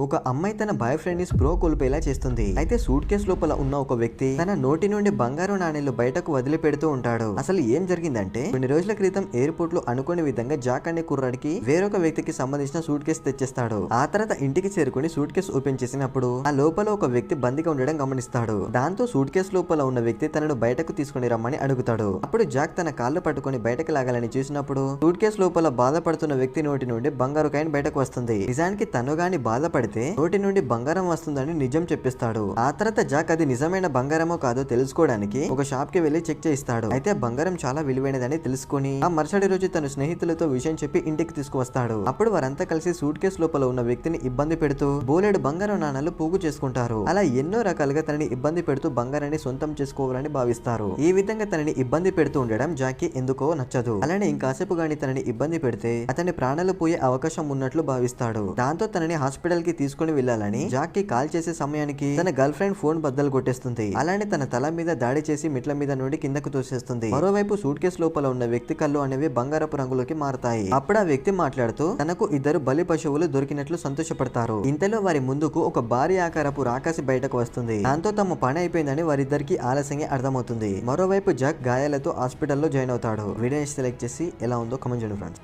ఒక అమ్మాయి తన బాయ్ ఫ్రెండ్ ని స్ప్రో కోల్పోయేలా చేస్తుంది. అయితే సూట్ కేసు లోపల ఉన్న ఒక వ్యక్తి తన నోటి నుండి బంగారు నాణేలు బయటకు వదిలిపెడుతూ ఉంటాడు. అసలు ఏం జరిగిందంటే కొన్ని రోజుల క్రితం ఎయిర్పోర్ట్ లో అనుకోని విధంగా జాక్ అనే కుర్రాడికి వేరొక వ్యక్తికి సంబంధించిన సూట్ కేసు తెచ్చేస్తాడు. ఆ తర్వాత ఇంటికి చేరుకుని సూట్ కేసు ఓపెన్ చేసినప్పుడు ఆ లోపల ఒక వ్యక్తి బందీగా ఉండడం గమనిస్తాడు. దాంతో సూట్ కేసు లోపల ఉన్న వ్యక్తి తనను బయటకు తీసుకుని రమ్మని అడుగుతాడు. అప్పుడు జాక్ తన కాళ్ళు పట్టుకుని బయటకు లాగాలని చూసినప్పుడు సూట్ కేసు లోపల బాధపడుతున్న వ్యక్తి నోటి నుండి బంగారు కాయిన్ బయటకు వస్తుంది. నిజానికి తను గాని బాధపడితే నోటి నుండి బంగారం వస్తుందని నిజం చెప్పిస్తాడు. ఆ తర్వాత జాక్ అది నిజమైన బంగారమో కాదో తెలుసుకోవడానికి ఒక షాప్ కి వెళ్లి చెక్ చేయిస్తాడు. అయితే బంగారం చాలా విలువైనదని తెలుసుకుని ఆ మరుసటి రోజు తన స్నేహితులతో విషయం చెప్పి ఇంటికి తీసుకువస్తాడు. అప్పుడు వారంతా కలిసి సూట్ కేసు లోపల ఉన్న వ్యక్తిని ఇబ్బంది పెడుతూ బోలెడు బంగారం నాణాలు పోగు చేసుకుంటారు. అలా ఎన్నో రకాలుగా తనని ఇబ్బంది పెడుతూ బంగారాన్ని సొంతం చేసుకోవాలని భావిస్తారు. ఈ విధంగా తనని ఇబ్బంది పెడుతూ ఉండడం జాక్ కి ఎందుకో నచ్చదు. అలానే ఇంకాసేపు గాని తనని ఇబ్బంది పెడితే అతని ప్రాణాలు పోయే అవకాశం ఉన్నట్లు భావిస్తాడు. దాంతో తనని హాస్పిటల్ కి తీసుకుని వెళ్ళాలని జాక్ కి కాల్ చేసే సమయానికి తన గర్ల్ ఫ్రెండ్ ఫోన్ బద్దలు కొట్టేస్తుంది. అలానే తన తల మీద దాడి చేసి మెట్ల మీద నుండి కిందకు తోసేస్తుంది. మరోవైపు సూట్ కేసు లోపల ఉన్న వ్యక్తి కళ్ళు అనేవి బంగారపు రంగులోకి మారతాయి. అప్పుడు ఆ వ్యక్తి మాట్లాడుతూ తనకు ఇద్దరు బలి పశువులు దొరికినట్లు సంతోషపడతారు. ఇంతలో వారి ముందుకు ఒక భారీ ఆకారపు రాకాసి బయటకు వస్తుంది. దాంతో తమ పని అయిపోయిందని వారిద్దరికి ఆలస్యంగా అర్థమవుతుంది. మరోవైపు జాక్ గాయాలతో హాస్పిటల్లో జాయిన్ అవుతాడు. వీడియోని సెలెక్ట్ చేసి ఎలా ఉందో కామెంట్ చేయండి ఫ్రెండ్స్.